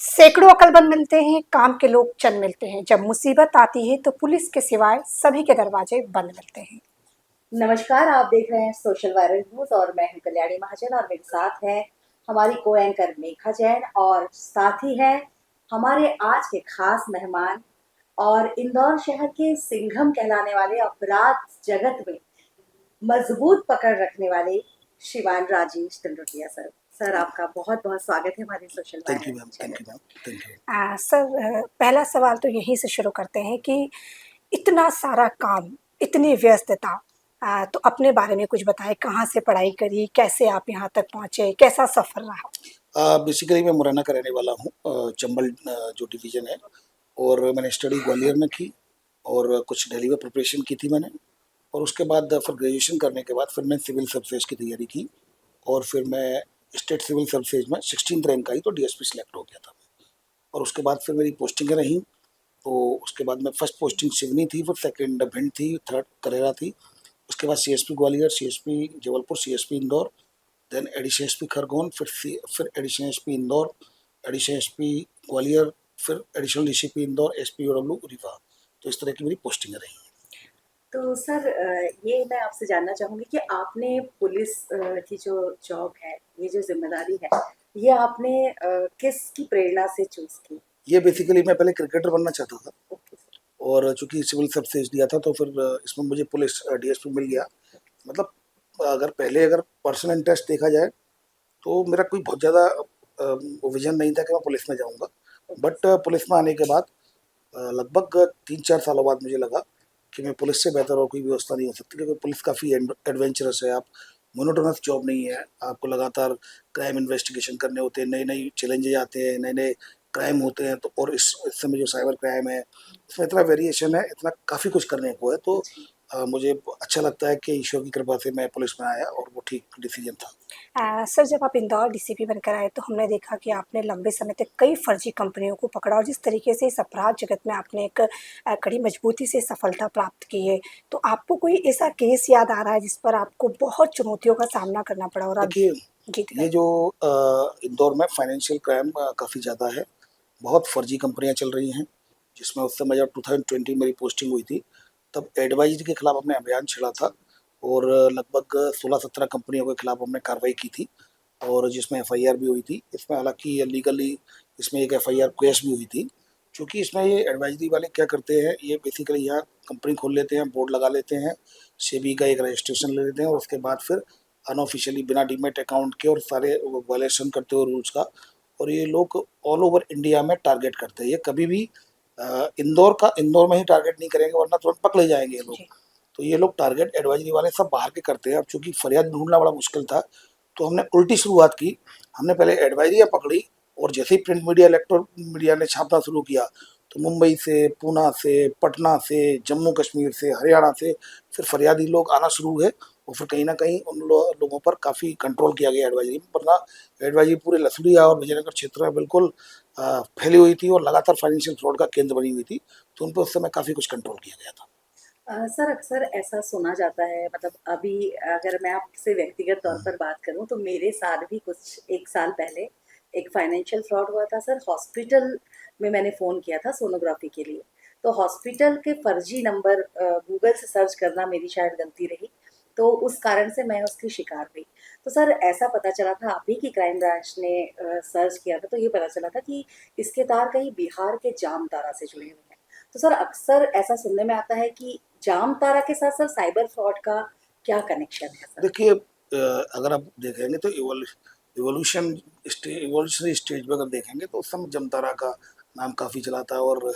सैकड़ों अक्लमंद मिलते हैं, काम के लोग चंद मिलते हैं। जब मुसीबत आती है तो पुलिस के सिवाय सभी के दरवाजे बंद मिलते हैं। नमस्कार, आप देख रहे हैं सोशल वायरल न्यूज और मैं हूं कल्याणी महाजन और मेरे साथ है हमारी को एंकर मेघा जैन और साथ ही है हमारे आज के खास मेहमान और इंदौर शहर के सिंघम कहलाने वाले अपराध जगत में मजबूत पकड़ रखने वाले शिवान राजेश तंडोटिया सर। सर, आपका बहुत बहुत स्वागत है हमारे social thank viral you ma'am, channel thank you पर। Ma'am, thank you. सर, पहला सवाल तो यहीं से शुरू करते हैं कि इतना सारा काम, इतनी व्यस्तता, तो अपने बारे में कुछ बताएं। कहाँ से पढ़ाई करी, कैसे आप यहाँ तक पहुँचे, कैसा सफ़र रहा? बेसिकली मैं मुरैना का रहने वाला हूँ, चंबल जो डिवीज़न है। और मैंने स्टडी ग्वालियर में की और कुछ दिल्ली में प्रिपरेशन की थी मैंने। और उसके बाद फिर ग्रेजुएशन करने के बाद फिर मैं सिविल सर्विसेज की तैयारी की। और फिर मैं स्टेट सिविल सर्विसेज में 16th रैंक आई तो डीएसपी सेलेक्ट हो गया था। और उसके बाद फिर मेरी पोस्टिंगें रहीं। तो उसके बाद में फर्स्ट पोस्टिंग सिवनी थी, फिर सेकेंड भिंड थी, थर्ड करेरा थी। उसके बाद CSP Gwalior, CSP Jabalpur, CSP Indore, then addition SP Khargone, फिर addition SP Indore, addition SP Gwalior, फिर additional DCP Indore, SP OW Rewa. तो इस तरह की मेरी पोस्टिंग रही। तो सर, ये मैं आपसे जानना चाहूँगी कि आपने पुलिस की जो जॉब है, ये जो ज़िम्मेदारी है, ये आपने किसकी प्रेरणा से चूज़ की? ये बेसिकली मैं पहले क्रिकेटर बनना चाहता था। Okay sir. और चूंकि सिविल सर्विसेज दिया था तो फिर इसमें मुझे पुलिस डीएसपी मिल गया। मतलब अगर पर्सनल इंटरेस्ट देखा जाए तो मेरा कोई बहुत ज़्यादा विजन नहीं था कि मैं पुलिस में जाऊंगा। ओके बट पुलिस में आने के बाद लगभग 3-4 सालों बाद मुझे लगा कि मैं पुलिस से बेहतर और कोई व्यवस्था नहीं हो सकती, क्योंकि पुलिस काफ़ी एडवेंचरस है। आप मोनोटोनस जॉब नहीं है, आपको लगातार क्राइम इन्वेस्टिगेशन करने होते हैं, नए नए चैलेंजेस आते हैं, नए नए क्राइम होते हैं। तो और इस समय जो साइबर क्राइम है इसमें इतना वेरिएशन है, इतना काफ़ी कुछ करने को है। तो जी। मुझे अच्छा लगता है कि ईश्वर की कृपा से मैं पुलिस में आया और वो ठीक डिसीजन था। सर, जब आप इंदौर डीसीपी बनकर आए तो हमने देखा कि आपने लंबे समय तक कई फर्जी कंपनियों को पकड़ा और जिस तरीके से इस अपराध जगत में आपने एक कड़ी मजबूती से सफलता प्राप्त की है, तो आपको कोई ऐसा केस याद आ रहा है जिस पर आपको बहुत चुनौतियों का सामना करना पड़ा और आप देखिए, जीत ये गए? जो इंदौर में फाइनेंशियल क्राइम काफ़ी ज़्यादा है। बहुत फर्जी कंपनियां चल रही हैं। जिसमें उस समय जब 2020 मेरी पोस्टिंग हुई थी तब एडवाइजरी के खिलाफ हमने अभियान छेड़ा था। और लगभग 16-17 कंपनियों के खिलाफ हमने कार्रवाई की थी और जिसमें एफआईआर भी हुई थी। इसमें हालांकि लीगली इसमें एक एफआईआर केस भी हुई थी। क्योंकि इसमें ये एडवाइजरी वाले क्या करते हैं, ये बेसिकली यहाँ कंपनी खोल लेते हैं, बोर्ड लगा लेते हैं, सेबी का एक रजिस्ट्रेशन ले लेते हैं और उसके बाद फिर अनऑफिशियली बिना डीमेट अकाउंट के और सारे वायलेशन करते हुए रूल्स का। और ये लोग ऑल ओवर इंडिया में टारगेट करते हैं। ये कभी भी इंदौर में ही टारगेट नहीं करेंगे, वरना तुरंत पकड़े जाएंगे ये लोग। जी। तो ये लोग टारगेट एडवाइजरी वाले सब बाहर के करते हैं। अब चूंकि फरियाद ढूंढना बड़ा मुश्किल था तो हमने उल्टी शुरुआत की। हमने पहले एडवाइजरियाँ पकड़ी और जैसे ही प्रिंट मीडिया, इलेक्ट्रॉनिक मीडिया ने छापना शुरू किया तो मुंबई से, पूना से, पटना से, जम्मू कश्मीर से, हरियाणा से फिर फरियादी लोग आना शुरू हुए। और फिर कहीं ना कहीं उन लोगों पर काफ़ी कंट्रोल किया गया एडवाइजरी में, वरना एडवाइजरी पूरे लसुड़िया और विजयनगर क्षेत्र में बिल्कुल फैली हुई थी और लगातार फाइनेंशियल फ्रॉड का केंद्र बनी हुई थी। तो उन पर उस समय काफ़ी कुछ कंट्रोल किया गया था। सर, अक्सर ऐसा सुना जाता है, मतलब अभी अगर मैं आपसे व्यक्तिगत तौर हम्म। पर बात करूं तो मेरे साथ भी कुछ 1 साल पहले एक फाइनेंशियल फ्रॉड हुआ था सर। हॉस्पिटल में मैंने फ़ोन किया था सोनोग्राफी के लिए, तो हॉस्पिटल के फर्जी नंबर गूगल से सर्च करना मेरी शायद गलती रही, तो उस कारण से मैं उसकी शिकार हुई। तो सर, ऐसा पता चला था, आप ही की क्राइम ब्रांच ने सर्च किया था तो ये पता चला था कि इसके तार कहीं बिहार के जामताड़ा से जुड़े हुए हैं। तो सर, अक्सर ऐसा सुनने में आता है कि जामताड़ा के साथ सर साइबर फ्रॉड का क्या कनेक्शन है सर? देखिए, अगर आप देखेंगे तो इवोल्यूशन इवोल्यूशनरी स्टेज पर अगर देखेंगे तो उस समय जमतारा का नाम काफ़ी चला था और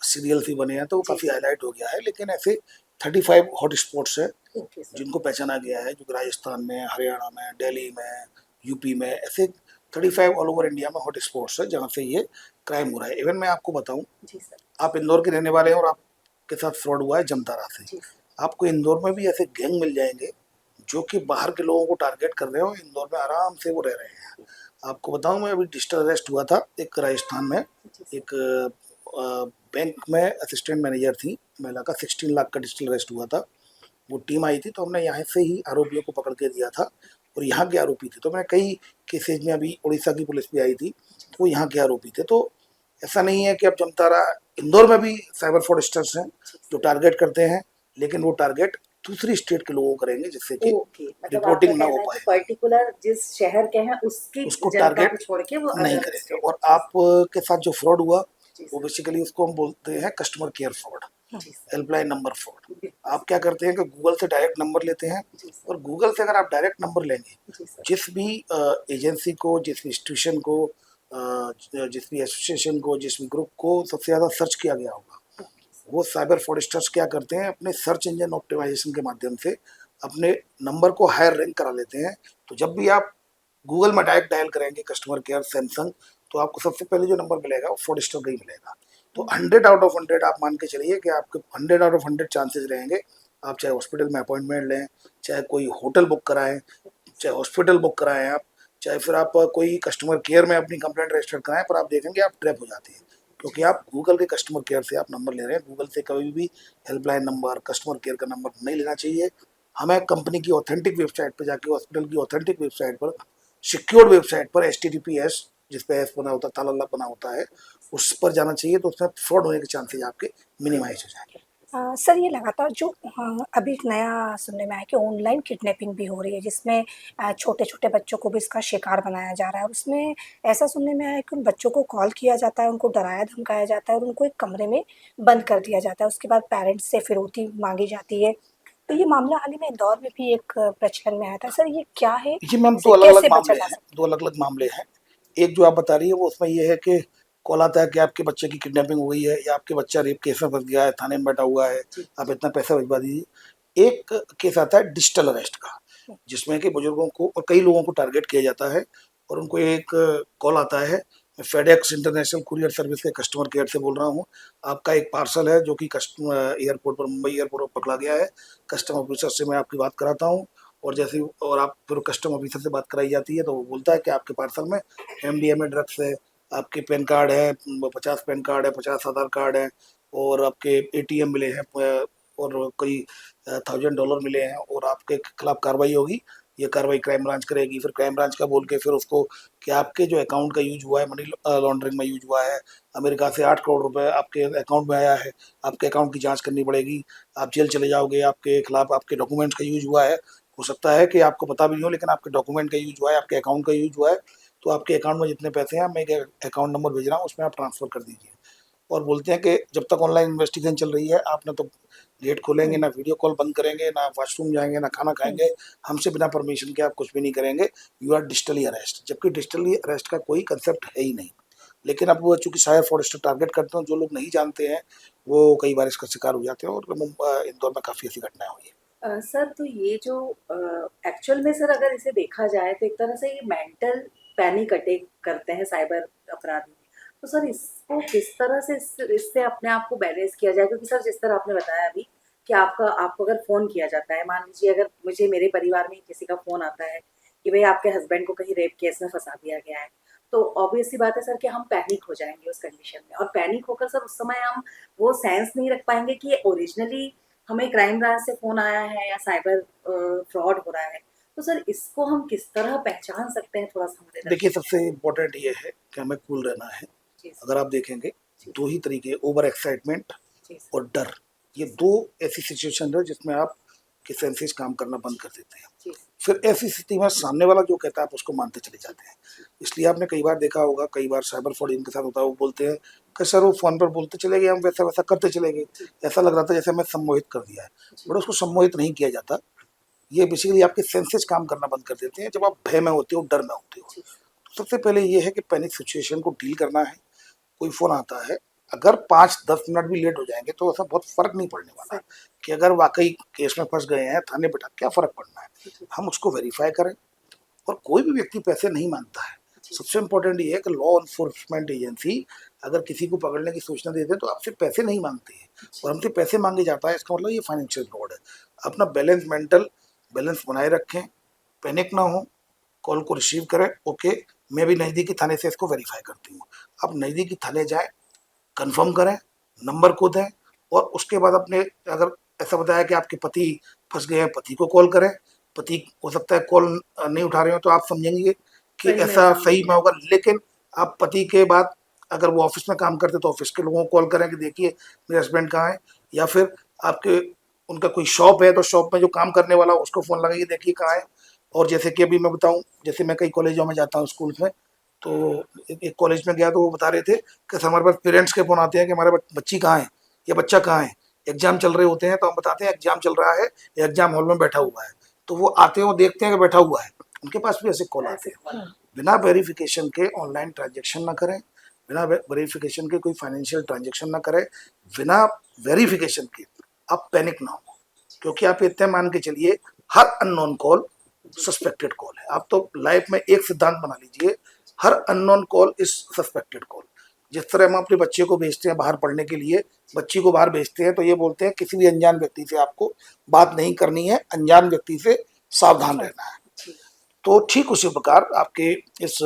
सीरियल्स भी बने हैं तो वो जी काफ़ी सर। हाईलाइट हो गया है। लेकिन ऐसे 35 हॉट स्पॉट्स हैं ओके सर। जिनको पहचाना गया है, जो कि राजस्थान में, हरियाणा में, दिल्ली में, यूपी में, ऐसे 35 ऑल ओवर इंडिया में हॉट स्पॉट्स है जहाँ से ये क्राइम हो रहा है। इवन मैं आपको बताऊँ, जी सर। आप इंदौर के रहने वाले हैं और आपके साथ फ्रॉड हुआ है जमतारा से। जी सर। आपको इंदौर में भी ऐसे गैंग मिल जाएंगे जो कि बाहर के लोगों को टारगेट कर रहे हो, इंदौर में आराम से वो रह रहे हैं। आपको बताऊं, मैं अभी डिजिटल अरेस्ट हुआ था एक राजस्थान में। जी सर। एक बैंक में असिस्टेंट मैनेजर थी महिला का, 16 लाख का डिजिटल अरेस्ट हुआ था। वो टीम आई थी तो हमने यहाँ से ही आरोपियों को पकड़ के दिया था। और यहाँ के आरोपी थे। तो मैंने कई केसेज में, अभी उड़ीसा की पुलिस भी आई थी, तो वो यहाँ के आरोपी थे। तो ऐसा नहीं है कि अब जमतारा, इंदौर में भी साइबर फ्रॉडस्टर्स हैं जो टारगेट करते हैं, लेकिन वो टारगेट दूसरी स्टेट के लोगों को करेंगे, जिससे कि ओके, मतलब आपका रिपोर्टिंग ना कहना हो है कि पाए, पर्टिकुलर जिस शहर के हैं उसकी उसको जनता को टारगेट छोड़ के वो नहीं अदर करेंगे। स्टेट। और आप के साथ जो फ्रॉड हुआ, जी वो सर। बेसिकली उसको हम बोलते हैं कस्टमर केयर फ्रॉड, जी सर। Helpline number fraud. बिल्कुल आप क्या करते हैं कि गूगल से डायरेक्ट नंबर लेते हैं, जी सर। और गूगल से अगर आप डायरेक्ट नंबर लेंगे, जी सर। जिस भी एजेंसी को, जिस भी इंस्टीट्यूशन को, जिस भी एसोसिएशन को, जिस भी ग्रुप को सबसे ज़्यादा सर्च किया गया होगा, ओके सर। वो साइबर फ्रॉडस्टर्स क्या करते हैं, अपने सर्च इंजन ऑप्टिमाइजेशन के माध्यम से अपने नंबर को हायर रैंक करा लेते हैं। तो जब भी आप गूगल में डायरेक्ट डायल करेंगे कस्टमर केयर सैमसंग, तो आपको सबसे पहले जो नंबर मिलेगा वो फ्रॉडस्टर का ही मिलेगा। तो 100 आउट ऑफ 100 आप मान के चलिए कि आपके 100 आउट ऑफ 100 चांसेस रहेंगे, आप चाहे हॉस्पिटल में अपॉइंटमेंट लें, चाहे कोई होटल बुक कराएं, चाहे हॉस्पिटल बुक कराएं आप, चाहे फिर आप कोई कस्टमर केयर में अपनी कंप्लेंट रजिस्टर कराएं, पर आप देखेंगे आप ट्रैप हो जाते हैं, क्योंकि आप गूगल के कस्टमर केयर से आप नंबर ले रहे हैं। गूगल से कभी भी हेल्पलाइन नंबर, कस्टमर केयर का नंबर नहीं लेना चाहिए। हमें कंपनी की ऑथेंटिक वेबसाइट पर जाके, हॉस्पिटल की ऑथेंटिक वेबसाइट पर, सिक्योर्ड वेबसाइट पर, HTTPS जिस पे एस बना होता है, ताला बना होता है, उस पर जाना चाहिए। तो उसमें फ्रॉड होने के चांसेस आपके मिनिमाइज हो जाएंगे। सर ये लगातार जो अभी नया सुनने में आया कि ऑनलाइन किडनैपिंग भी हो रही है, जिसमें छोटे-छोटे बच्चों को भी इसका शिकार बनाया जा रहा है, और उसमें ऐसा सुनने में आया कि उन बच्चों को कॉल किया जाता है, उनको डराया-धमकाया जाता है और उनको एक कमरे में बंद कर दिया जाता है। उसके बाद पेरेंट्स से फिरौती माँगी जाती है। तो ये मामला हाल ही में इंदौर में भी एक प्रचलन में आया था। सर ये क्या है? जी मैम, इससे कैसे बचा जा सकता दो अलग अलग मामले हैं। एक जो आप बता रही है वो, उसमें ये है कि कॉल आता है कि आपके बच्चे की किडनैपिंग हो गई है, या आपके बच्चा रेप केस में फंस गया है, थाने में बैठा हुआ है, जी। आप इतना पैसा भिजवा दीजिए। एक केस आता है डिजिटल अरेस्ट का, जिसमें कि बुजुर्गों को और कई लोगों को टारगेट किया जाता है, और उनको एक कॉल आता है। मैं फेडेक्स इंटरनेशनल कुरियर सर्विस के कस्टमर केयर से बोल रहा हूँ। आपका एक पार्सल है जो कि कस्टमर एयरपोर्ट पर, मुंबई एयरपोर्ट पर पकड़ा गया है। कस्टम ऑफिसर से मैं आपकी बात कराता हूँ, और जैसे और आप फिर कस्टम ऑफिसर से बात कराई जाती है, तो वो बोलता है कि आपके पार्सल में MDMA ड्रग्स है, आपके पैन कार्ड है, 50 पैन कार्ड है, 50 आधार कार्ड है, और आपके ATM मिले हैं, और कई $1000 मिले हैं, और आपके खिलाफ कार्रवाई होगी। ये कार्रवाई क्राइम ब्रांच करेगी। फिर क्राइम ब्रांच का बोल के फिर उसको कि आपके जो अकाउंट का यूज हुआ है, मनी लॉन्ड्रिंग में यूज हुआ है, अमेरिका से 8 करोड़ रुपए आपके अकाउंट में आया है, आपके अकाउंट की जांच करनी पड़ेगी, आप जेल चले जाओगे, आपके खिलाफ आपके डॉक्यूमेंट्स का यूज हुआ है। हो सकता है कि आपको पता भी नहीं हो, लेकिन आपके डॉक्यूमेंट का यूज हुआ है, आपके अकाउंट का यूज हुआ है, तो आपके अकाउंट में जितने पैसे हैं, मैं एक अकाउंट नंबर भेज रहा हूँ, उसमें आप ट्रांसफर कर दीजिए। और बोलते हैं कि जब तक ऑनलाइन इन्वेस्टिगेशन चल रही है, आप ना तो गेट खोलेंगे, ना वीडियो कॉल बंद करेंगे, ना वॉशरूम जाएंगे, ना खाना खाएंगे, हमसे बिना परमिशन के आप कुछ भी नहीं करेंगे, यू आर डिजिटली अरेस्ट। जबकि डिजिटली अरेस्ट का कोई कंसेप्ट है ही नहीं। लेकिन अब वो चूंकि साइबर फ्रॉडस्टर टारगेट करते हैं, जो लोग नहीं जानते हैं वो कई बार इसका शिकार हो जाते हैं, और इंदौर में काफ़ी ऐसी घटनाएं हुई है। सर तो ये जो एक्चुअल में सर अगर इसे देखा जाए तो एक तरह से ये मेंटल पैनिक अटैक करते हैं साइबर अपराधी। तो सर इसको किस तरह से इससे अपने आप को बैलेंस किया जाए, क्योंकि सर जिस तरह आपने बताया अभी कि आपको अगर फ़ोन किया जाता है, मान लीजिए अगर मुझे मेरे परिवार में किसी का फ़ोन आता है कि भाई आपके हस्बैंड को कहीं रेप केस में फंसा दिया गया है, तो ऑब्वियस सी बात है सर कि हम पैनिक हो जाएंगे उस कंडीशन में, और पैनिक होकर सर उस समय हम वो सेंस नहीं रख पाएंगे कि ये ओरिजिनली हमें क्राइम ब्रांच से फ़ोन आया है या साइबर फ्रॉड हो रहा है। तो सर इसको हम किस तरह पहचान सकते हैं, थोड़ा-सा हमारे देखिए, दर्शकों सबसे इम्पोर्टेंट ये है कि हमें कूल रहना है। जी सर। अगर आप देखेंगे, जी, दो ही तरीके, ओवर एक्साइटमेंट जी सर। और डर, ये दो ऐसी सिचुएशन है जिसमें आप के सेंसेस काम करना बंद कर देते हैं। जी सर। फिर ऐसी स्थिति में सामने वाला जो कहता है आप उसको मानते चले जाते हैं। इसलिए आपने कई बार देखा होगा, कई बार साइबर फ्रॉड इनके साथ होता है, वो बोलते हैं कि सर वो फ़ोन पर बोलते चले गए, हम वैसा वैसा करते चले गए, ऐसा लग रहा था जैसे हमें सम्मोहित कर दिया है। जी, बट उसको सम्मोहित नहीं किया जाता। ये बेसिकली आपके सेंसेस काम करना बंद कर देते हैं जब आप भय में होते हो, डर में होते हो। जी, तो सबसे पहले ये है कि पैनिक सिचुएशन को डील करना है। कोई फ़ोन आता है, अगर 5-10 मिनट भी लेट हो जाएँगे तो ऐसा बहुत फ़र्क नहीं पड़ने वाला, सर। कि अगर वाक़ई केस में फँस गए हैं, थाने बैठा क्या फ़र्क पड़ना है। जी, हम उसको वेरीफ़ाई करें, और कोई भी व्यक्ति पैसे नहीं माँगता है। जी, सबसे इम्पोर्टेंट ये है कि लॉ एनफोर्समेंट एजेंसी अगर किसी को पकड़ने की सूचना देते हैं तो आपसे पैसे नहीं माँगते हैं, और हमसे पैसे माँगे जाता है, इसका मतलब ये फाइनेंशियल फ्रॉड है। अपना मेंटल बैलेंस बनाए रखें, पैनिक ना हो, कॉल को रिसीव करें, ओके, मैं भी नज़दीकी थाने से इसको वेरीफ़ाई करती हूँ। आप नज़दीकी थाने जाएँ, कन्फर्म करें, नंबर को दें, और उसके बाद अपने, अगर ऐसा बताया कि आपके पति फंस गए हैं, पति को कॉल करें, पति हो सकता है कॉल नहीं उठा रहे हो तो आप समझेंगे कि सही में ऐसा ऐसा सही नहीं में है। होगा। लेकिन आप पति के बाद अगर वो ऑफिस में काम करते तो ऑफिस के लोगों को कॉल करें कि देखिए मेरे हस्बैंड कहाँ है, या फिर आपके उनका कोई शॉप है तो शॉप में जो काम करने वाला उसको फ़ोन लगाइए देखिए कहाँ है। और जैसे कि अभी मैं बताऊं, जैसे मैं कई कॉलेजों में जाता हूँ स्कूल्स में, तो एक कॉलेज में गया तो वो बता रहे थे कि हमारे पास पेरेंट्स के फ़ोन आते हैं कि हमारे बच्ची कहाँ है या बच्चा कहाँ है। एग्जाम चल रहे होते हैं तो हम बताते हैं एग्जाम चल रहा है या एग्जाम हॉल में बैठा हुआ है, तो वो आते हैं वो देखते हैं कि बैठा हुआ है, उनके पास भी ऐसे कॉल आते ऐसे हैं। कॉल। बिना वेरिफिकेशन के ऑनलाइन ट्रांजेक्शन ना करें, बिना वेरिफिकेशन के कोई फाइनेंशियल ट्रांजेक्शन ना करें, बिना वेरिफिकेशन के आप पैनिक ना हो, क्योंकि आप इतने मान के चलिए हर अननोन कॉल सस्पेक्टेड कॉल है। आप तो लाइफ में एक सिद्धांत बना लीजिए, हर unknown call is suspected call. जिस तरह हम अपने बच्चे को भेजते हैं बाहर पढ़ने के लिए, बच्ची को बाहर भेजते हैं तो ये बोलते हैं किसी भी अनजान व्यक्ति से आपको बात नहीं करनी है, अनजान व्यक्ति से सावधान रहना है। जी। तो ठीक उसी प्रकार आपके इस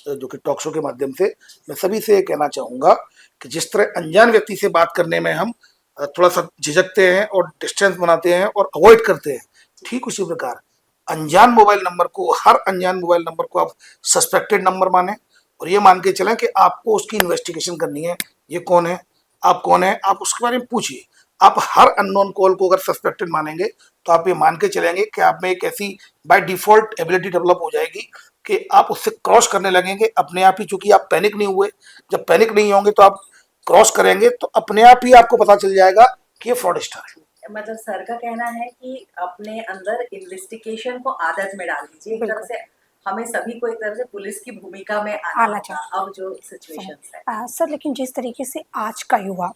जो कि टॉक शो के माध्यम से मैं सभी से ये कहना चाहूँगा कि जिस तरह अनजान व्यक्ति से बात करने में हम थोड़ा सा झिझकते हैं और डिस्टेंस बनाते हैं और अवॉइड करते हैं, ठीक उसी प्रकार अनजान मोबाइल नंबर को, हर अनजान मोबाइल नंबर को आप सस्पेक्टेड नंबर माने और ये मान के चलें कि आपको उसकी इन्वेस्टिगेशन करनी है। ये कौन है, आप कौन है, आप उसके बारे में पूछिए। आप हर अननोन कॉल को अगर सस्पेक्टेड मानेंगे तो आप ये मान के चलेंगे कि आप में एक ऐसी बाय डिफॉल्ट एबिलिटी डेवलप हो जाएगी कि आप उससे क्रॉस करने लगेंगे अपने आप ही। चूंकि आप पैनिक नहीं हुए, जब पैनिक नहीं होंगे तो आप क्रॉस करेंगे तो अपने आप ही आपको पता चल जाएगा कि ये फ्रॉडस्टर है। मतलब सर का कहना है कि अपने अंदर इन्वेस्टिगेशन को आदत में डाल दीजिए, एक तरह बिल्कुल। से हमें सभी को एक तरह से पुलिस की भूमिका में आना आना होगा अब जो सिचुएशंस है। सर, लेकिन जिस तरीके से आज का युवा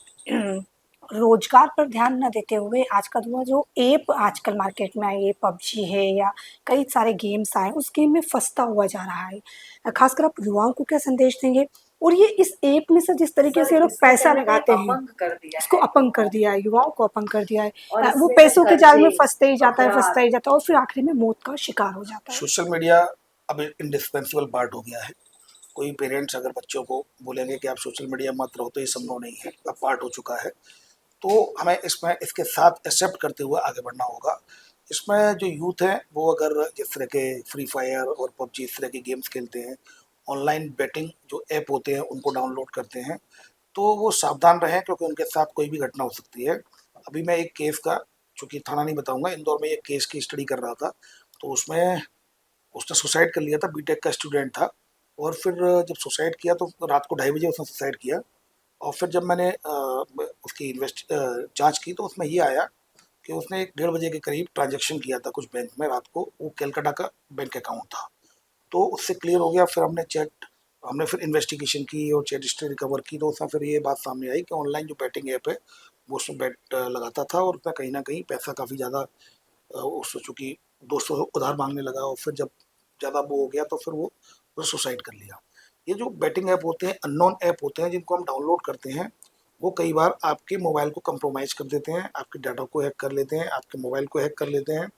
रोजगार पर ध्यान न देते हुए आज का युवा जो ऐप आजकल मार्केट में आई है, पबजी है या कई सारे गेम्स आए, उस गेम में फंसता हुआ जा रहा है। खासकर आप युवाओं को क्या संदेश देंगे? और ये इस ऐप में से जिस तरीके सर से ये लोग इसको पैसा कहीं ना लगाते कहीं हैं, अपंग कर दिया इसको है अपंग कर युवाओं दिया को, है, युवाओं को अपंग कर दिया है। और वो इससे फिर पैसों के जाल कर्जे, में फंसते ही जाता है, फंसता अपराध। ही जाता है और फिर आखिरी में मौत का शिकार हो जाता है। सोशल मीडिया अब इंडिस्पेंसिबल पार्ट हो गया है। कोई पेरेंट्स अगर बच्चों को बोलेंगे कि आप सोशल मीडिया मत रहो तो ये संभव नहीं है, अब पार्ट हो चुका है। तो हमें इसमें इसके साथ एक्सेप्ट करते हुए आगे बढ़ना होगा। इसमें जो यूथ है वो अगर जिस तरह के फ्री फायर और पबजी इस तरह के गेम्स खेलते हैं, ऑनलाइन बेटिंग जो ऐप होते हैं उनको डाउनलोड करते हैं, तो वो सावधान रहें क्योंकि उनके साथ कोई भी घटना हो सकती है। अभी मैं एक केस का, चूँकि थाना नहीं बताऊँगा, इंदौर में एक केस की स्टडी कर रहा था, तो उसमें उसने सुसाइड कर लिया था, बीटेक का स्टूडेंट था। और फिर जब सुसाइड किया तो रात को 2:30 बजे उसने सुसाइड किया। और फिर जब मैंने उसकी जांच की तो उसमें ये आया कि उसने 1:30 बजे के करीब ट्रांजैक्शन किया था कुछ बैंक में रात को, वो कलकत्ता का बैंक अकाउंट था। तो उससे क्लियर हो गया। फिर हमने फिर इन्वेस्टिगेशन की और चैट हिस्ट्री रिकवर की, तो उसमें फिर ये बात सामने आई कि ऑनलाइन जो बैटिंग ऐप है वो उसमें बेट लगाता था और उसमें कहीं ना कहीं पैसा काफ़ी ज़्यादा उससे, चूँकि दोस्तों से उधार मांगने लगा और फिर जब ज़्यादा वो हो गया तो फिर वो सुसाइड कर लिया। ये जो बैटिंग ऐप होते हैं, अननोन ऐप होते हैं जिनको हम डाउनलोड करते हैं, वो कई बार आपके मोबाइल को कंप्रोमाइज़ कर देते हैं, आपके डाटा को हैक कर लेते हैं, आपके मोबाइल को हैक कर लेते हैं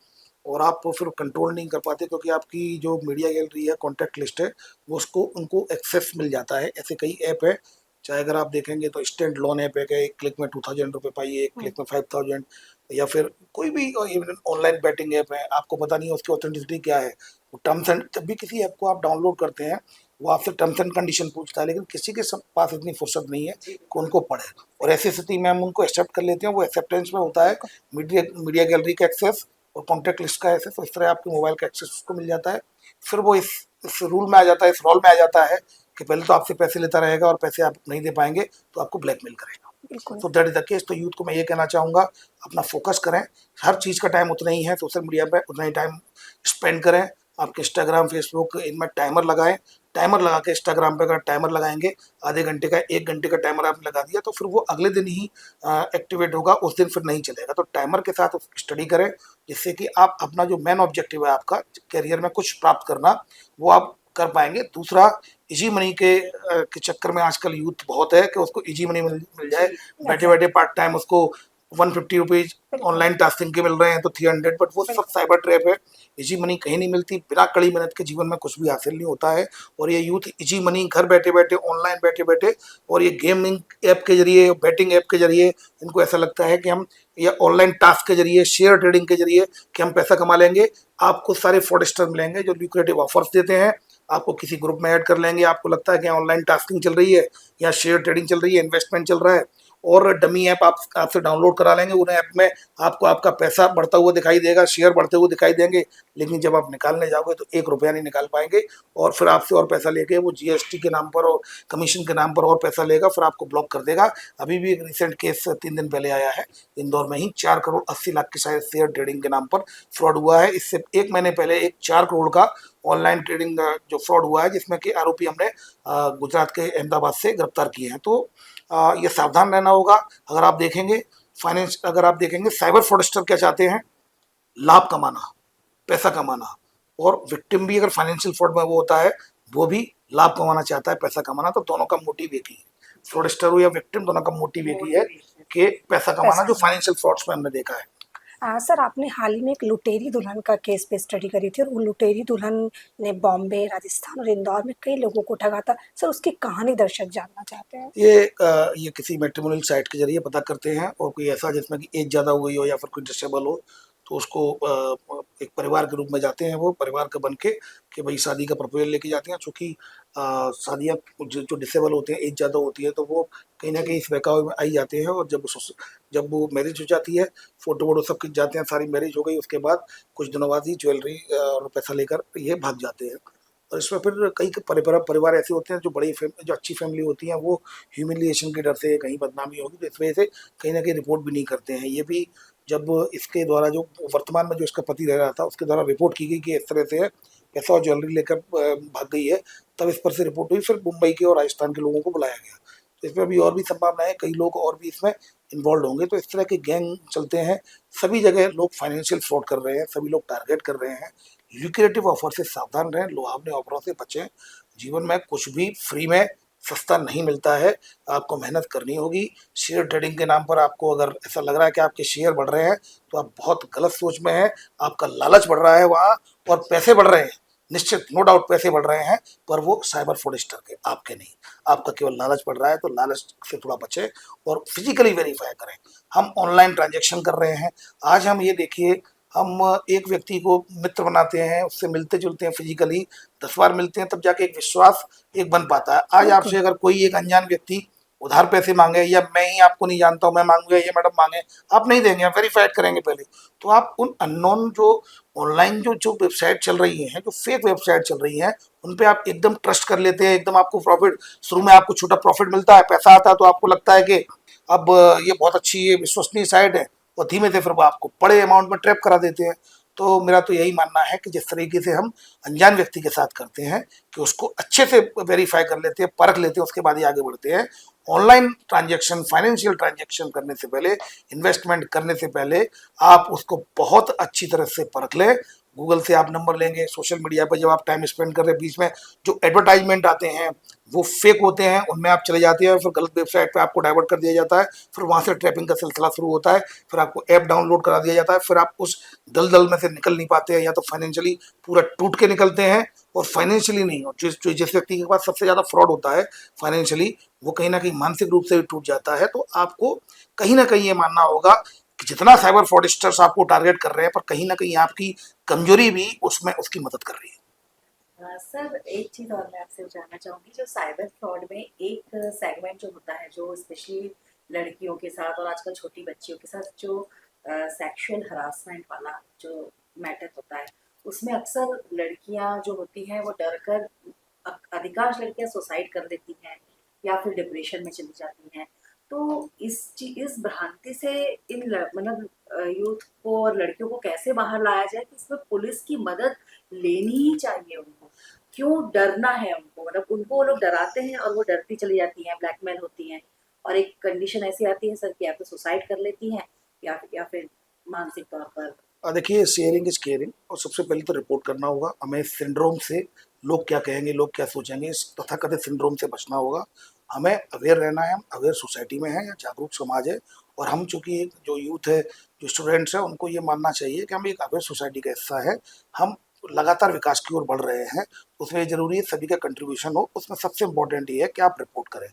और आप फिर कंट्रोल नहीं कर पाते क्योंकि आपकी जो मीडिया गैलरी है, कॉन्टैक्ट लिस्ट है, वो उसको उनको एक्सेस मिल जाता है। ऐसे कई ऐप है, चाहे अगर आप देखेंगे तो इंस्टेंट लोन ऐप है, एक क्लिक में 2000 रुपये पाइए, एक क्लिक में 5000, या फिर कोई भी इवन ऑनलाइन बैटिंग ऐप है, आपको पता नहीं है उसकी ऑथेंटिसिटी क्या है। वो टर्म्स एंड, जब भी किसी ऐप को आप डाउनलोड करते हैं वो आपसे टर्म्स एंड कंडीशन पूछता है, लेकिन किसी के पास इतनी फुर्सत नहीं है कि उनको पढ़े, और ऐसी स्थिति में हम उनको एक्सेप्ट कर लेते हैं। वो एक्सेप्टेंस में होता है मीडिया गैलरी का एक्सेस और कॉन्टैक्ट लिस्ट का एक्सेस, इस तरह आपके मोबाइल का एक्सेस उसको मिल जाता है। फिर वो इस रूल में आ जाता है, इस रोल में आ जाता है कि पहले तो आपसे पैसे लेता रहेगा और पैसे आप नहीं दे पाएंगे तो आपको ब्लैकमेल करेगा। बिल्कुल। तो दैट इज द केस। तो यूथ को मैं ये कहना चाहूँगा, अपना फोकस करें, हर चीज़ का टाइम उतना ही है, सोशल मीडिया पे उतना ही टाइम स्पेंड करें। आपके इंस्टाग्राम, फेसबुक इनमें टाइमर लगाएं। टाइमर लगा के इंस्टाग्राम पे अगर टाइमर लगाएंगे आधे घंटे का, 1 घंटे का टाइमर आपने लगा दिया तो फिर वो अगले दिन ही एक्टिवेट होगा, उस दिन फिर नहीं चलेगा। तो टाइमर के साथ स्टडी करें जिससे कि आप अपना जो मेन ऑब्जेक्टिव है आपका करियर में कुछ प्राप्त करना, वो आप कर पाएंगे। दूसरा, इजी मनी के चक्कर में आजकल यूथ बहुत है कि उसको इजी मनी मिल जाए, बैठे बैठे पार्ट टाइम उसको 150 रुपीज ऑनलाइन टास्किंग के मिल रहे हैं तो 300, बट वो सब साइबर ट्रैप है। इजी मनी कहीं नहीं मिलती, बिना कड़ी मेहनत के जीवन में कुछ भी हासिल नहीं होता है। और ये यूथ इजी मनी घर बैठे बैठे, ऑनलाइन बैठे बैठे, और ये गेमिंग ऐप के जरिए, बैटिंग ऐप के जरिए, इनको ऐसा लगता है कि हम, या ऑनलाइन टास्क के जरिए, शेयर ट्रेडिंग के जरिए कि हम पैसा कमा लेंगे। आपको सारे फ्रॉडस्टर मिलेंगे जो ल्यूक्रेटिव ऑफर्स देते हैं, आपको किसी ग्रुप में ऐड कर लेंगे, आपको लगता है कि ऑनलाइन टास्किंग चल रही है या शेयर ट्रेडिंग चल रही है, इन्वेस्टमेंट चल रहा है, और डमी ऐप आपसे डाउनलोड करा लेंगे। उन ऐप में आपको आपका पैसा बढ़ता हुआ दिखाई देगा, शेयर बढ़ते हुए दिखाई देंगे, लेकिन जब आप निकालने जाओगे तो 1 रुपया नहीं निकाल पाएंगे, और फिर आपसे और पैसा लेके वो जीएसटी के नाम पर और कमीशन के नाम पर और पैसा लेगा, फिर आपको ब्लॉक कर देगा। अभी भी एक रिसेंट केस 3 दिन पहले आया है, इंदौर में ही 4 करोड़ 80 लाख के शायद शेयर ट्रेडिंग के नाम पर फ्रॉड हुआ है। इससे 1 महीने पहले एक 4 करोड़ का ऑनलाइन ट्रेडिंग जो फ्रॉड हुआ है, जिसमें कि आरोपी हमने गुजरात के अहमदाबाद से गिरफ्तार किए हैं। तो ये सावधान रहना होगा। अगर आप देखेंगे अगर आप देखेंगे साइबर फ्रॉडस्टर क्या चाहते हैं, लाभ कमाना, पैसा कमाना, और विक्टिम भी अगर फाइनेंशियल फ्रॉड में वो होता है, वो भी लाभ कमाना चाहता है, पैसा कमाना। तो दोनों का मोटिव एक ही है, फ्रॉडस्टर हो या विक्टिम, दोनों का मोटिव एक ही है कि पैसा कमाना, जो फाइनेंशियल फ्रॉड्स में हमने देखा है। सर, आपने हाल ही में एक लुटेरी दुल्हन का केस पे स्टडी करी थी, और वो लुटेरी दुल्हन ने बॉम्बे, राजस्थान और इंदौर में कई लोगों को ठगा था। सर, उसकी कहानी दर्शक जानना चाहते हैं। ये किसी मैट्रिमोनियल साइट के जरिए पता करते हैं, और कोई ऐसा जिसमें कि एज ज़्यादा हुई हो या फिर कोई डिसेबल हो, तो उसको एक परिवार के रूप में जाते हैं, वो परिवार का बन के कि भाई शादी का प्रपोजल लेके जाते हैं। चूँकि शादियाँ जो डिसेबल होते हैं, एज ज़्यादा होती है, तो वो कहीं ना कहीं इस बहकावे में आई जाते हैं। और जब वो मैरिज हो जाती है, फोटो वोटो सब खिंच जाते हैं, सारी मैरिज हो गई, उसके बाद कुछ दिनों बाद ही ज्वेलरी और पैसा लेकर ये भाग जाते हैं। और इसमें फिर कई परिवार ऐसे होते हैं जो अच्छी फैमिली होती हैं, वो ह्यूमिलिएशन के डर से, कहीं बदनामी होगी तो इस वजह से कहीं ना कहीं रिपोर्ट भी नहीं करते हैं। ये भी जब इसके द्वारा, जो वर्तमान में जो इसका पति रह रहा था, उसके द्वारा रिपोर्ट की गई कि इस तरह से है, पैसा और ज्वेलरी लेकर भाग गई है, तब इस पर से रिपोर्ट हुई, फिर मुंबई के और राजस्थान के लोगों को बुलाया गया। तो इसमें अभी और भी संभावना है, कई लोग और भी इसमें इन्वॉल्व होंगे। तो इस तरह के गैंग चलते हैं, सभी जगह लोग फाइनेंशियल फ्रॉड कर रहे हैं, सभी लोग टारगेट कर रहे हैं। ल्यूक्रेटिव ऑफर से सावधान रहें, लुभावने ऑफरों से बचें। जीवन में कुछ भी फ्री में सस्ता नहीं मिलता है, आपको मेहनत करनी होगी। शेयर ट्रेडिंग के नाम पर आपको अगर ऐसा लग रहा है कि आपके शेयर बढ़ रहे हैं, तो आप बहुत गलत सोच में हैं। आपका लालच बढ़ रहा है वहाँ, और पैसे बढ़ रहे हैं, निश्चित, नो डाउट पैसे बढ़ रहे हैं, पर वो साइबर फ्रॉडस्टर के, आपके नहीं। आपका केवल लालच बढ़ रहा है, तो लालच से थोड़ा बचें और फिजिकली वेरीफाई करें। हम ऑनलाइन ट्रांजेक्शन कर रहे हैं, आज हम ये देखिए, हम एक व्यक्ति को मित्र बनाते हैं, उससे मिलते जुलते हैं फिजिकली, 10 बार मिलते हैं, तब जाके एक विश्वास एक बन पाता है। आज आपसे अगर कोई एक अनजान व्यक्ति उधार पैसे मांगे, या मैं ही आपको नहीं जानता हूँ, मैं मांगूंगा, ये मैडम मांगे, आप नहीं देंगे, आप वेरीफाइड करेंगे पहले। तो आप उन अननोन जो ऑनलाइन जो वेबसाइट चल रही हैं, जो फेक वेबसाइट चल रही हैं, उन पे आप एकदम ट्रस्ट कर लेते हैं, एकदम आपको प्रॉफिट, शुरू में आपको छोटा प्रॉफिट मिलता है, पैसा आता है, तो आपको लगता है कि अब ये बहुत अच्छी, ये विश्वसनीय साइट है, और धीमे से फिर वो आपको बड़े अमाउंट में ट्रैप करा देते हैं। तो मेरा तो यही मानना है कि जिस तरीके से हम अनजान व्यक्ति के साथ करते हैं, कि उसको अच्छे से वेरीफाई कर लेते हैं, परख लेते हैं, उसके बाद ही आगे बढ़ते हैं। ऑनलाइन ट्रांजेक्शन, फाइनेंशियल ट्रांजेक्शन करने से पहले, इन्वेस्टमेंट करने से पहले, आप उसको बहुत अच्छी तरह से परख लें। गूगल से आप नंबर लेंगे, सोशल मीडिया पर जब आप टाइम स्पेंड कर रहे हैं, बीच में जो एडवर्टाइजमेंट आते हैं वो फेक होते हैं, उनमें आप चले जाते हैं, फिर गलत वेबसाइट पे आपको डाइवर्ट कर दिया जाता है, फिर वहाँ से ट्रैपिंग का सिलसिला शुरू होता है, फिर आपको ऐप डाउनलोड करा दिया जाता है, फिर आप उस दलदल में से निकल नहीं पाते हैं, या तो फाइनेंशियली पूरा टूट के निकलते हैं, और फाइनेंशियली नहीं, और जिस व्यक्ति के पास सबसे ज़्यादा फ्रॉड होता है फाइनेंशियली, वो कहीं ना कहीं मानसिक रूप से भी टूट जाता है। तो आपको कहीं ना कहीं ये मानना होगा कि जितना साइबर फ्रॉडस्टर्स आपको टारगेट कर रहे हैं, पर कहीं ना कहीं आपकी कमजोरी भी उसमें उसकी मदद कर रही है। सर, एक चीज़ और मैं आपसे जानना चाहूँगी, जो साइबर फ्रॉड में एक सेगमेंट जो होता है, जो स्पेशली लड़कियों के साथ और आजकल छोटी बच्चियों के साथ जो सेक्सुअल हरासमेंट वाला जो मैटर होता है, उसमें अक्सर लड़कियां जो होती हैं वो डर कर, अधिकांश लड़कियां सुसाइड कर लेती हैं या फिर डिप्रेशन में चली जाती हैं। तो इस भ्रांति से मतलब यूथ को और लड़कियों को कैसे बाहर लाया जाए कि इसमें पुलिस की मदद लेनी ही चाहिए उनको, क्यों डरना है उनको, मतलब उनको वो लोग डराते हैं और वो डरती चली जाती हैं, ब्लैकमेल होती हैं, और एक कंडीशन ऐसी आती है सर कि या तो सुसाइड कर लेती हैं या फिर मानसिक तौर पर। देखिए, शेयरिंग इज केयरिंग, और सबसे पहले तो रिपोर्ट करना होगा। हमें सिंड्रोम से लोग क्या कहेंगे, लोग क्या सोचेंगे, इस तथाकथित सिंड्रोम से बचना होगा। हमें अवेयर रहना है, हम अवेयर सोसाइटी में हैं या जागरूक समाज है, और हम चूँकि जो यूथ है, जो स्टूडेंट्स हैं, उनको ये मानना चाहिए कि हम एक अवेयर सोसाइटी का हिस्सा है। हम लगातार विकास की ओर बढ़ रहे हैं, उसमें ये ज़रूरी है सभी का कंट्रीब्यूशन हो। उसमें सबसे इम्पोर्टेंट ये है कि आप रिपोर्ट करें।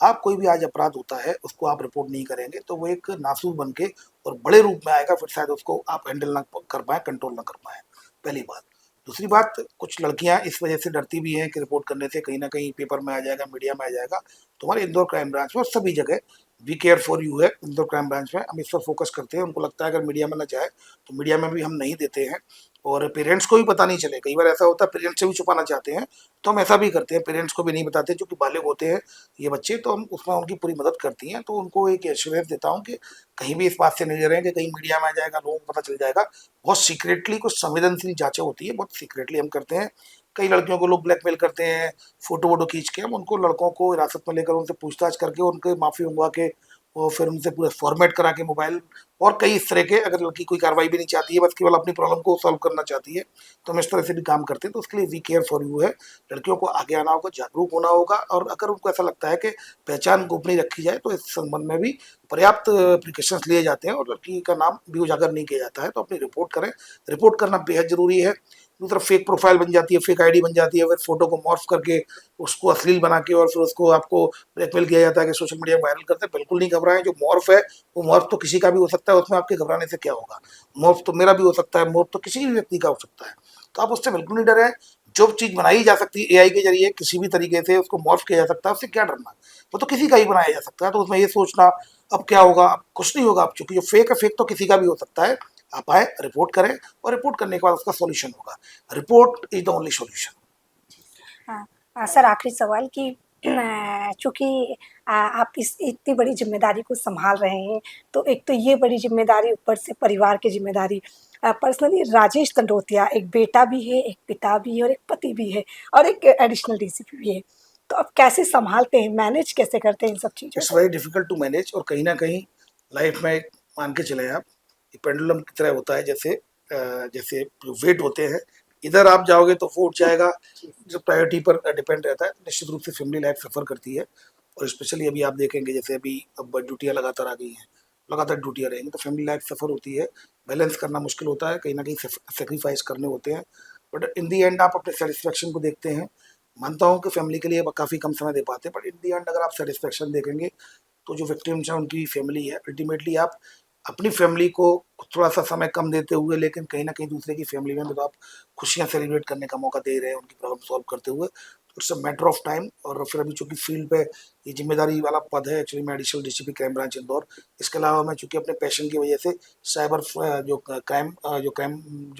आप कोई भी आज अपराध होता है, उसको आप रिपोर्ट नहीं करेंगे तो वो एक नासूर बन के और बड़े रूप में आएगा, फिर शायद उसको आप हैंडल ना कर पाएँ, कंट्रोल ना कर पाएँ, पहली बात। दूसरी बात, कुछ लड़कियां इस वजह से डरती भी हैं कि रिपोर्ट करने से कहीं ना कहीं पेपर में आ जाएगा, मीडिया में आ जाएगा। तो हमारे इंदौर क्राइम ब्रांच में और सभी जगह वी केयर फॉर यू है। इंदौर क्राइम ब्रांच में हम इस पर फोकस करते हैं। उनको लगता है अगर मीडिया में ना जाए तो मीडिया में भी हम नहीं देते हैं, और पेरेंट्स को भी पता नहीं चले। कई बार ऐसा होता है पेरेंट्स से भी छुपाना चाहते हैं, तो हम ऐसा भी करते हैं, पेरेंट्स को भी नहीं बताते, क्योंकि बालिग होते हैं ये बच्चे, तो हम उसमें उनकी पूरी मदद करती हैं। तो उनको एक एश्योरेंस देता हूँ कि कहीं भी इस बात से नहीं डरें कि कहीं मीडिया में आ जाएगा, लोगों को पता चल जाएगा। बहुत सीक्रेटली कुछ संवेदनशील जांचें होती है, बहुत सीक्रेटली हम करते हैं। कई लड़कियों को लोग ब्लैकमेल करते हैं, फोटो वोटो खींच के। हम उनको, लड़कों को हिरासत में लेकर उनसे पूछताछ करके, उनके माफ़ी मंगवा के, और फिर उनसे पूरा फॉर्मेट करा के मोबाइल, और कई इस तरह के, अगर लड़की कोई कार्रवाई भी नहीं चाहती है, बस केवल अपनी प्रॉब्लम को सॉल्व करना चाहती है, तो हम इस तरह से भी काम करते हैं। तो उसके लिए वी केयर फॉर यू है। लड़कियों को आगे आना होगा, जागरूक होना होगा, और अगर उनको ऐसा लगता है कि पहचान गोपनीय रखी जाए तो इस संबंध में भी पर्याप्त प्रिकॉशंस लिए जाते हैं और लड़की का नाम भी उजागर नहीं किया जाता है। तो अपनी रिपोर्ट करें, रिपोर्ट करना बेहद ज़रूरी है। दूसरा, फेक प्रोफाइल बन जाती है, फेक आईडी बन जाती है, फिर फोटो को मॉर्फ करके उसको अश्लील बना के, और फिर उसको आपको ब्लैकमेल किया जाता है कि सोशल मीडिया में वायरल करते हैं। बिल्कुल नहीं घबराएं। जो मॉर्फ है, वो मॉर्फ तो किसी का भी हो सकता है, उसमें आपके घबराने से क्या होगा। मॉर्फ तो मेरा भी हो सकता है, मॉर्फ तो किसी भी व्यक्ति का हो सकता है। तो आप उससे बिल्कुल नहीं डरें। जो चीज़ बनाई जा सकती है एआई के जरिए, किसी भी तरीके से उसको मॉर्फ किया जा सकता है, उससे क्या डरना। वो तो किसी का ही बनाया जा सकता है। तो उसमें ये सोचना अब क्या होगा, कुछ नहीं होगा। अब चूंकि जो फेक है, फेक तो किसी का भी हो सकता है। आप आए, रिपोर्ट करें, और रिपोर्ट करने के बाद उसका सॉल्यूशन होगा। Report is the only solution. हाँ, सर आखिरी सवाल कि चूँकि आप इस इतनी बड़ी ज़िम्मेदारी को सँभाल रहे हैं, तो एक तो ये बड़ी ज़िम्मेदारी, ऊपर से परिवार की ज़िम्मेदारी। पर्सनली राजेश दंडोतिया एक बेटा भी है, एक पिता भी है और एक पति भी है और एक एडिशनल डीसीपी भी है। तो आप कैसे सँभालते हैं, मैनेज कैसे करते हैं इन सब चीज़ों इट्स को? Very difficult to manage. और कहीं ना कहीं लाइफ में मान के चले आप, ये पेंडुलम की तरह होता है। जैसे वेट होते हैं, इधर आप जाओगे तो वो उठ जाएगा। जो प्रायोरिटी पर डिपेंड रहता है, निश्चित रूप से फैमिली लाइफ सफ़र करती है। और स्पेशली अभी आप देखेंगे, जैसे अभी अब ड्यूटियाँ लगातार आ गई हैं, लगातार ड्यूटियाँ रहेंगी, तो फैमिली लाइफ सफ़र होती है। बैलेंस करना मुश्किल होता है, कहीं ना कहीं सेक्रीफाइस करने होते हैं। बट इन दी एंड आप अपने सेटिस्फेक्शन को देखते हैं। मानता हूँ कि फैमिली के लिए काफ़ी कम समय दे पाते हैं, बट इन दी एंड अगर आप सेटिस्फेक्शन देखेंगे, तो जो विक्टिम्स हैं उनकी फैमिली है। अल्टीमेटली आप अपनी फैमिली को थोड़ा सा समय कम देते हुए, लेकिन कहीं ना कहीं दूसरे की फैमिली में तो आप खुशियाँ सेलिब्रेट करने का मौका दे रहे हैं, उनकी प्रॉब्लम सॉल्व करते हुए। It's a matter of time. और फिर अभी चूंकि फील्ड पे ये जिम्मेदारी वाला पद है, एक्चुअली मैं additional DCP crime branch Indore. इसके अलावा मैं चूंकि अपने पैशन की वजह से साइबर जो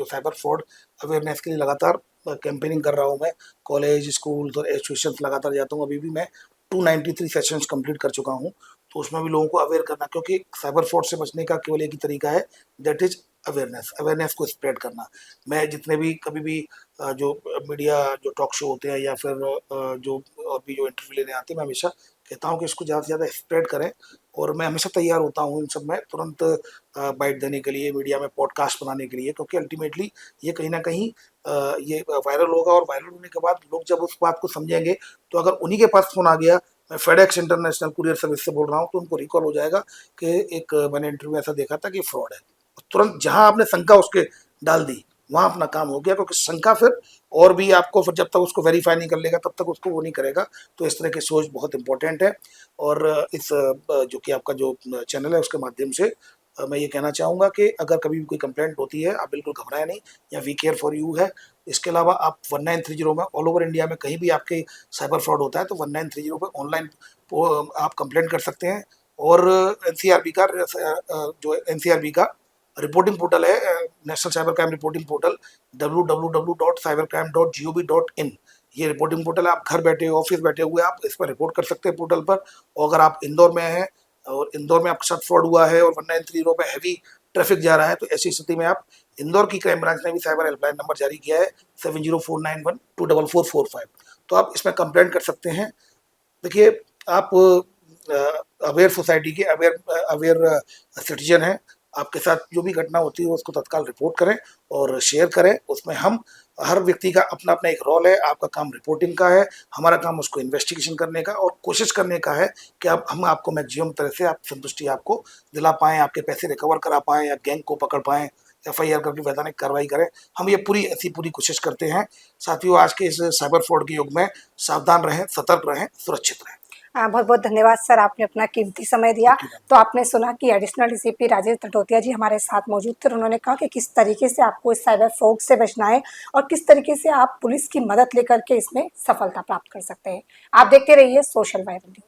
साइबर फ्रॉड अवेयरनेस के लिए लगातार कैंपेनिंग कर रहा हूँ। मैं कॉलेज, स्कूल और एसोसिएशन लगातार जाता हूँ। अभी भी मैं 293 सेशंस कंप्लीट कर चुका हूँ। तो उसमें भी लोगों को अवेयर करना, क्योंकि साइबर फ्रॉड से बचने का केवल एक ही तरीका है, दैट इज अवेयरनेस को स्प्रेड करना। मैं जितने भी कभी भी जो मीडिया, जो टॉक शो होते हैं, या फिर जो और भी जो इंटरव्यू लेने आते हैं, मैं हमेशा कहता हूँ कि इसको ज़्यादा से ज़्यादा स्प्रेड करें। और मैं हमेशा तैयार होता हूँ इन सब में तुरंत बाइट देने के लिए, मीडिया में पॉडकास्ट बनाने के लिए, क्योंकि अल्टीमेटली ये कहीं ना कहीं ये वायरल होगा। और वायरल होने के बाद लोग जब उस बात को समझेंगे, तो अगर उन्हीं के पास फ़ोन आ गया, मैं फेडेक्स इंटरनेशनल कुरियर सर्विस से बोल रहा हूँ, तो उनको रिकॉल हो जाएगा कि एक मैंने इंटरव्यू ऐसा देखा था कि फ्रॉड है। तुरंत जहां आपने शंका उसके डाल दी, वहां अपना काम हो गया। क्योंकि शंका फिर, और भी आपको फिर जब तक उसको वेरीफाई नहीं कर लेगा, तब तक उसको वो नहीं करेगा। तो इस तरह की सोच बहुत इंपॉर्टेंट है। और इस जो कि आपका जो चैनल है, उसके माध्यम से मैं ये कहना चाहूँगा कि अगर कभी भी कोई कंप्लेंट होती है, आप बिल्कुल घबराएं नहीं। या वी केयर फॉर यू है। इसके अलावा आप 1930 में ऑल ओवर इंडिया में कहीं भी आपके साइबर फ्रॉड होता है, तो 1930 पे ऑनलाइन आप कंप्लेंट कर सकते हैं। और एनसीआरबी का जो एनसीआरबी का रिपोर्टिंग पोर्टल है, national cyber crime reporting portal, www.cybercrime.gov.in। ये रिपोर्टिंग पोर्टल है। आप घर बैठे, ऑफिस बैठे हुए आप इस पर रिपोर्ट कर सकते हैं पोर्टल पर। और अगर आप इंदौर में हैं और इंदौर में आपके साथ फ्रॉड हुआ है और 1930 पे हैवी ट्रैफिक जा रहा है, तो ऐसी स्थिति में आप, इंदौर की क्राइम ब्रांच ने भी साइबर हेल्पलाइन नंबर जारी किया है, 7049124445। तो आप इसमें कंप्लेंट कर सकते हैं। देखिए, आप अवेयर सोसाइटी के अवेयर सिटीजन हैं। आपके साथ जो भी घटना होती है उसको तत्काल रिपोर्ट करें और शेयर करें। उसमें हम हर व्यक्ति का अपना अपना एक रोल है। आपका काम रिपोर्टिंग का है, हमारा काम उसको इन्वेस्टिगेशन करने का और कोशिश करने का है कि हम आपको मैक्सिमम तरह से आप संतुष्टि आपको दिला पाएँ, आपके पैसे रिकवर करा पाएँ या गैंग को पकड़ पाएँ, FIR करके वैधानिक कार्रवाई करें। हम ये पूरी कोशिश करते हैं। साथियों, आज के इस साइबर फ्रॉड के युग में सावधान रहें, सतर्क रहें, सुरक्षित रहें। बहुत बहुत धन्यवाद सर, आपने अपना कीमती समय दिया। तो आपने सुना कि एडिशनल डीसीपी राजेश तटोतिया जी हमारे साथ मौजूद थे। उन्होंने कहा कि किस तरीके से आपको इस साइबर फ्रॉड से बचना है और किस तरीके से आप पुलिस की मदद लेकर के इसमें सफलता प्राप्त कर सकते हैं। आप देखते रहिए सोशल वायरल न्यूज।